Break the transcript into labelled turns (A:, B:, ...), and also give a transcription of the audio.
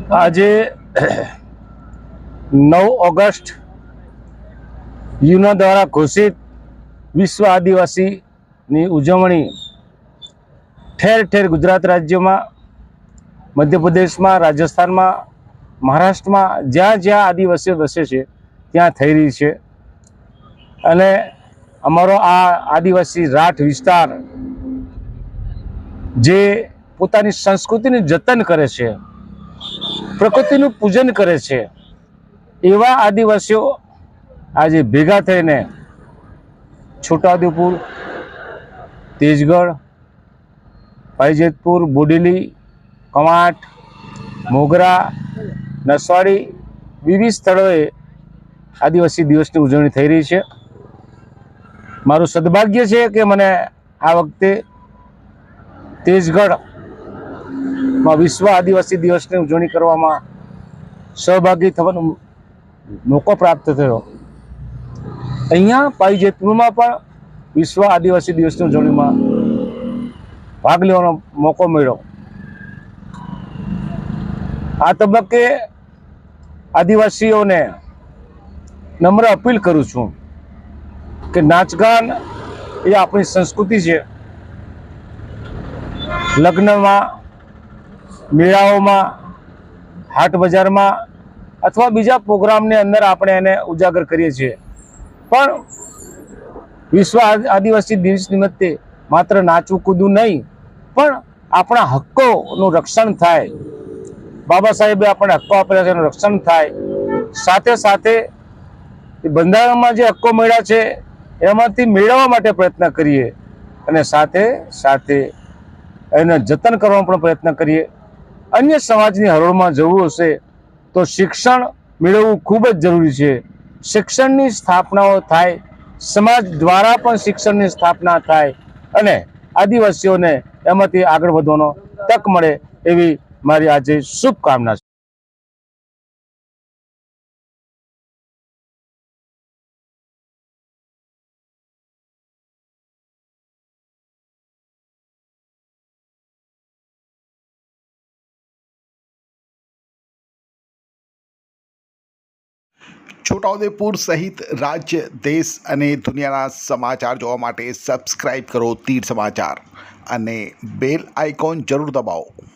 A: આજે 9 ઓગસ્ટ યુનો દ્વારા ઘોષિત વિશ્વ આદિવાસીની ઉજવણી ઠેર ઠેર ગુજરાત રાજ્યમાં, મધ્યપ્રદેશમાં, રાજસ્થાનમાં, મહારાષ્ટ્રમાં જ્યાં જ્યાં આદિવાસીઓ વસે છે ત્યાં થઈ રહી છે. અને અમારો આ આદિવાસી રાઠ વિસ્તાર જે પોતાની સંસ્કૃતિનું જતન કરે છે, પ્રકૃતિનું પૂજન કરે છે, એવા આદિવાસીઓ આજે ભેગા થઈને છોટાઉદેપુર, તેજગઢ, પાઇજેતપુર, બોડેલી, કવાંટ, મોગરા, નસવાડી વિવિધ સ્થળોએ આદિવાસી દિવસની ઉજવણી થઈ રહી છે. મારું સદભાગ્ય છે કે મને આ વખતે તેજગઢમાં વિશ્વ આદિવાસી દિવસની ઉજવણી કરવામાં સહભાગી થવાનો મોકો પ્રાપ્ત થયો. અહીંયા પાઇજેતપુરમાં પણ વિશ્વ આદિવાસી દિવસની ઉજવણીમાં ભાગ લેવાનો મોકો મળ્યો. આ તબક્કે આદિવાસીઓને નમ્ર અપીલ કરું છું કે નાચગાન એ આપણી સંસ્કૃતિ છે. લગ્નમાં, મેળાઓમાં, હાટ બજારમાં અથવા બીજા પ્રોગ્રામની અંદર આપણે એને ઉજાગર કરીએ છીએ, પણ વિશ્વ આદિવાસી દિવસ નિમિત્તે માત્ર નાચવું કૂદવું નહીં, પણ આપણા હક્કોનું રક્ષણ થાય. બાબા સાહેબે આપણને હક્કો આપેલા છે, એનું રક્ષણ થાય. સાથે સાથે બંધારણમાં જે હક્કો મળ્યા છે એમાંથી મેળવવા માટે પ્રયત્ન કરીએ અને સાથે સાથે એને જતન કરવાનો પણ પ્રયત્ન કરીએ. અન્ય સમાજની હરોળમાં જવું હશે તો શિક્ષણ મેળવવું ખૂબ જ જરૂરી છે. શિક્ષણની સ્થાપનાઓ થાય, સમાજ દ્વારા પણ શિક્ષણની સ્થાપના થાય અને આદિવાસીઓને એમાંથી આગળ વધવાનો તક મળે એવી મારી આજે શુભકામના છે.
B: છોટાઉદેપુર સહિત રાજ્ય, દેશ અને દુનિયાના સમાચાર જોવા માટે સબસ્ક્રાઈબ કરો તીર સમાચાર અને બેલ આઇકોન જરૂર દબાવો.